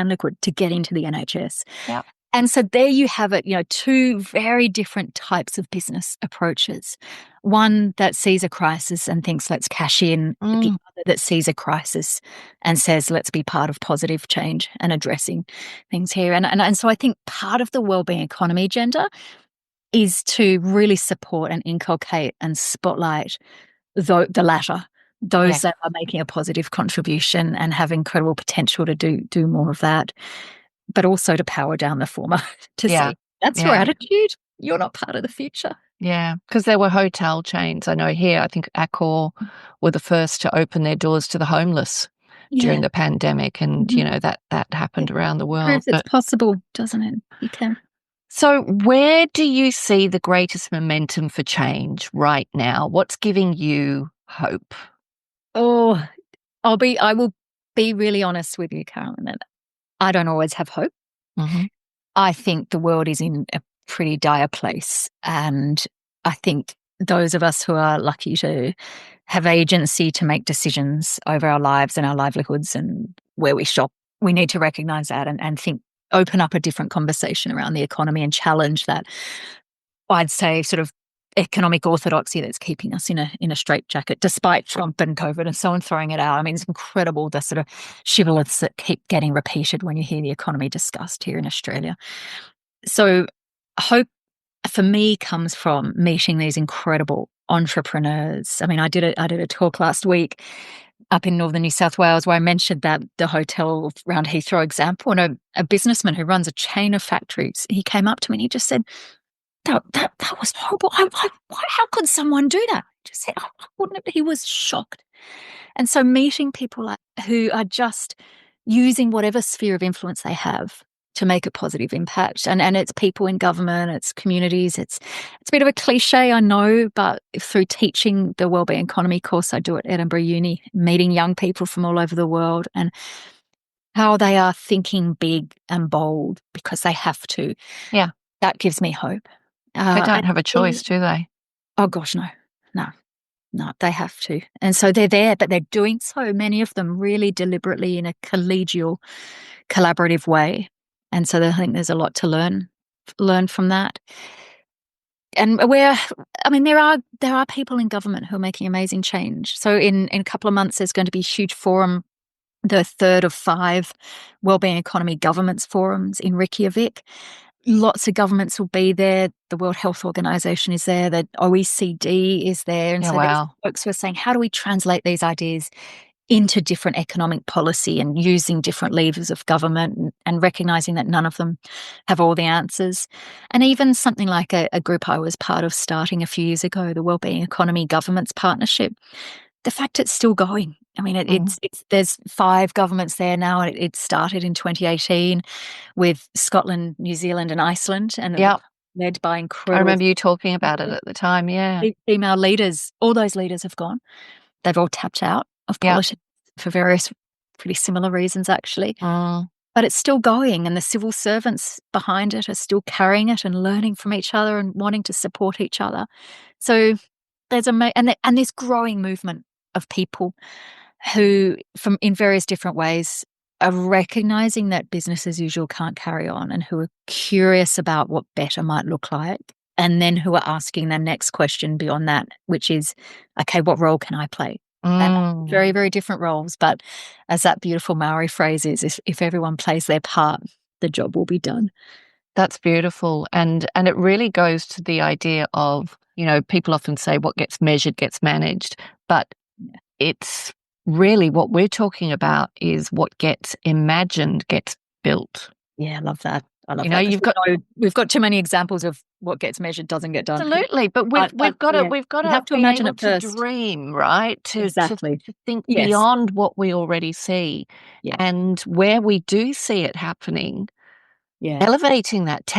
liquid to get into the NHS. Yeah. And so there you have it, two very different types of business approaches. One that sees a crisis and thinks, let's cash in. The other that sees a crisis and says, let's be part of positive change and addressing things here. And so I think part of the wellbeing economy agenda is to really support and inculcate and spotlight the latter, those that are making a positive contribution and have incredible potential to do more of that, but also to power down the former, to say, that's your attitude, you're not part of the future. Yeah, because there were hotel chains. I know here, I think Accor were the first to open their doors to the homeless during the pandemic, and, that happened around the world. Proves it's possible, doesn't it? You can. So where do you see the greatest momentum for change right now? What's giving you hope? Oh, I will be really honest with you, Carolyn, that I don't always have hope. Mm-hmm. I think the world is in a pretty dire place. And I think those of us who are lucky to have agency to make decisions over our lives and our livelihoods and where we shop, we need to recognize that and think, open up a different conversation around the economy and challenge that, I'd say, sort of economic orthodoxy that's keeping us in a straitjacket, despite Trump and COVID and so on throwing it out. I mean, it's incredible the sort of shibboleths that keep getting repeated when you hear the economy discussed here in Australia. So hope for me comes from meeting these incredible entrepreneurs. I mean, I did a talk last week up in northern New South Wales where I mentioned that the hotel around Heathrow example, and a businessman who runs a chain of factories, he came up to me and he just said, that was horrible. How could someone do that? Just said, he was shocked. And so meeting people who are just using whatever sphere of influence they have to make a positive impact. And it's people in government, it's communities, it's a bit of a cliche, I know, but through teaching the Wellbeing Economy course I do at Edinburgh Uni, meeting young people from all over the world and how they are thinking big and bold because they have to. Yeah. That gives me hope. They don't have a choice, do they? Oh, gosh, no, they have to. And so they're there, but they're doing so, many of them really deliberately in a collegial, collaborative way. And so I think there's a lot to learn from that. And there are people in government who are making amazing change. So in a couple of months, there's going to be a huge forum, the third of 5 Wellbeing Economy Governments forums in Reykjavik. Lots of governments will be there. The World Health Organization is there. The OECD is there. And so there's folks who are saying, how do we translate these ideas into different economic policy and using different levers of government and recognizing that none of them have all the answers. And even something like a group I was part of starting a few years ago, the Wellbeing Economy Governments Partnership, the fact it's still going. I mean, it's there's 5 governments there now. It started in 2018 with Scotland, New Zealand and Iceland, and led by incredible... I remember you talking about it at the time, female leaders. All those leaders have gone. They've all tapped out of politics for various pretty similar reasons, actually. But it's still going, and the civil servants behind it are still carrying it and learning from each other and wanting to support each other. So there's and this growing movement of people who, from in various different ways, are recognizing that business as usual can't carry on, and who are curious about what better might look like, and then who are asking the next question beyond that, which is, okay, what role can I play? And very, very different roles. But as that beautiful Maori phrase is, if everyone plays their part, the job will be done. That's beautiful. And it really goes to the idea of, people often say what gets measured gets managed, but it's really what we're talking about is what gets imagined gets built. Yeah, I love that. I love that. We've got too many examples of what gets measured doesn't get done. Absolutely, but we've got to have to imagine it to first. Dream, right? To think Yes. beyond what we already see, and where we do see it happening, elevating that,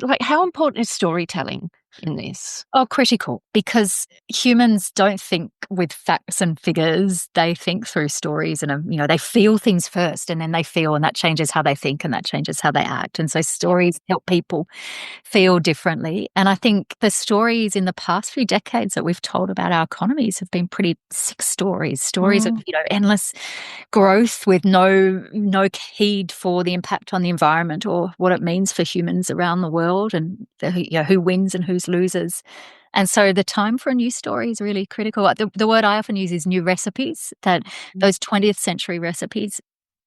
like how important is storytelling in this? Oh, critical, because humans don't think with facts and figures. They think through stories, and they feel things first, and then they feel, and that changes how they think, and that changes how they act. And so stories help people feel differently. And I think the stories in the past few decades that we've told about our economies have been pretty sick stories of endless growth with no heed for the impact on the environment or what it means for humans around the world, and who wins and who's losers. And so the time for a new story is really critical. The word I often use is new recipes, that those 20th century recipes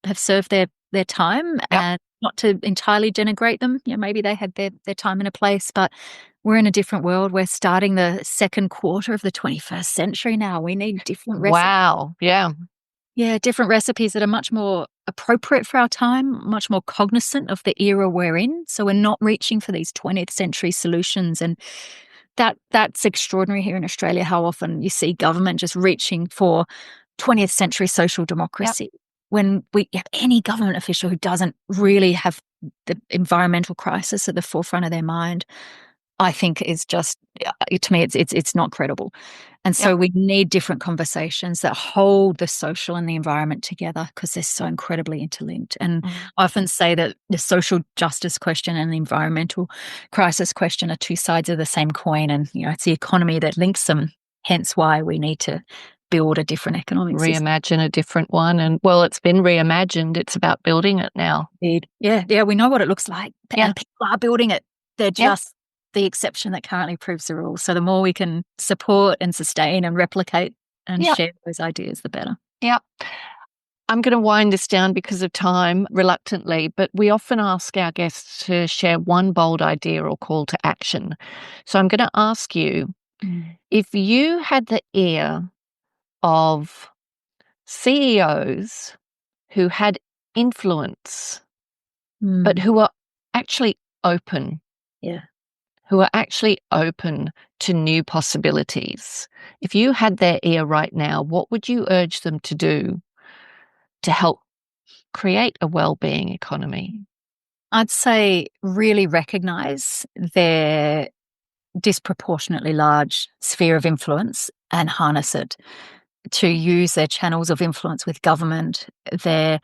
have served their time, and not to entirely denigrate them. Maybe they had their time and a place, but we're in a different world. We're starting the second quarter of the 21st century now. We need different recipes. Wow. Yeah. Yeah, different recipes that are much more appropriate for our time, much more cognizant of the era we're in. So we're not reaching for these 20th century solutions. And that's extraordinary here in Australia, how often you see government just reaching for 20th century social democracy. When we have any government official who doesn't really have the environmental crisis at the forefront of their mind, I think is just, to me, it's not credible. And so we need different conversations that hold the social and the environment together, because they're so incredibly interlinked. And I often say that the social justice question and the environmental crisis question are two sides of the same coin. And, it's the economy that links them, hence why we need to build a different economic system. Reimagine a different one. And, well, it's been reimagined. It's about building it now. Indeed. Yeah, we know what it looks like. And people are building it. They're just the exception that currently proves the rule. So the more we can support and sustain and replicate and share those ideas, the better. Yeah. I'm going to wind this down because of time, reluctantly, but we often ask our guests to share one bold idea or call to action. So I'm going to ask you, if you had the ear of CEOs who had influence, but who are actually open, who are actually open to new possibilities. If you had their ear right now, what would you urge them to do to help create a well-being economy? I'd say really recognise their disproportionately large sphere of influence and harness it, to use their channels of influence with government, their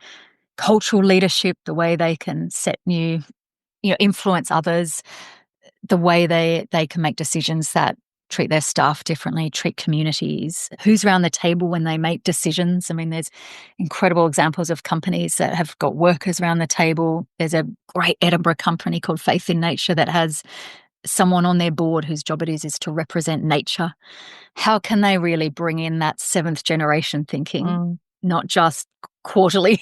cultural leadership, the way they can set new, influence others, the way they can make decisions that treat their staff differently, treat communities, who's around the table when they make decisions. I mean, there's incredible examples of companies that have got workers around the table. There's a great Edinburgh company called Faith in Nature that has someone on their board whose job it is to represent nature. How can they really bring in that seventh generation thinking, not just quarterly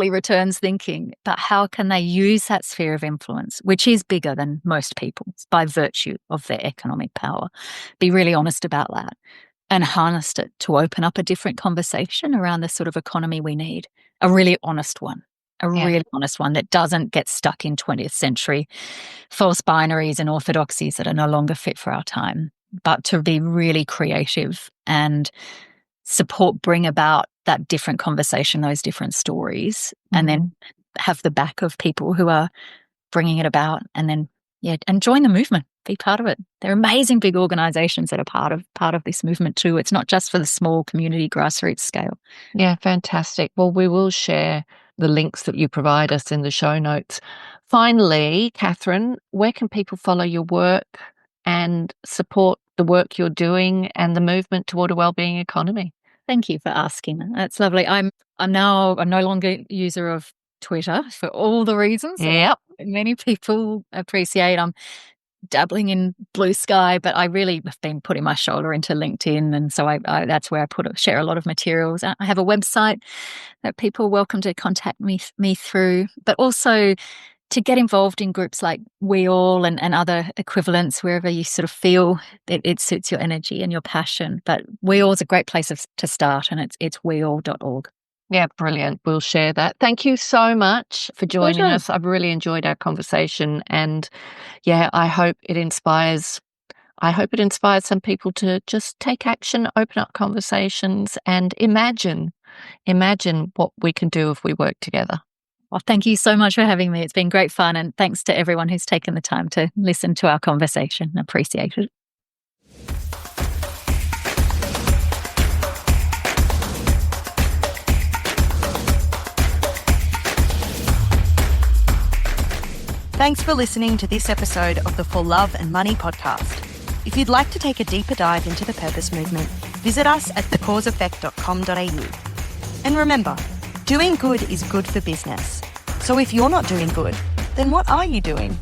returns thinking, but how can they use that sphere of influence, which is bigger than most people's by virtue of their economic power, be really honest about that and harness it to open up a different conversation around the sort of economy we need, a really honest one. Really honest one that doesn't get stuck in 20th century false binaries and orthodoxies that are no longer fit for our time, but to be really creative and bring about that different conversation, those different stories, and then have the back of people who are bringing it about, and then and join the movement, be part of it. There are amazing big organizations that are part of this movement too. It's not just for the small community grassroots scale. Yeah, fantastic. Well, we will share the links that you provide us in the show notes. Finally, Katherine, where can people follow your work and support the work you're doing and the movement toward a wellbeing economy? Thank you for asking. That's lovely. I'm no longer a user of Twitter for all the reasons many people appreciate. I'm dabbling in Blue Sky, but I really have been putting my shoulder into LinkedIn, and so I that's where I share a lot of materials. I have a website that people are welcome to contact me through, but also to get involved in groups like WEAll and other equivalents wherever you sort of feel it suits your energy and your passion. But WEAll is a great place to start, and it's weall.org. Yeah, brilliant. We'll share that. Thank you so much for joining us. I've really enjoyed our conversation, and I hope it inspires some people to just take action, open up conversations, and imagine what we can do if we work together. Well, thank you so much for having me. It's been great fun. And thanks to everyone who's taken the time to listen to our conversation. Appreciate it. Thanks for listening to this episode of the For Love and Money podcast. If you'd like to take a deeper dive into the purpose movement, visit us at thecauseeffect.com.au. And remember, doing good is good for business. So if you're not doing good, then what are you doing?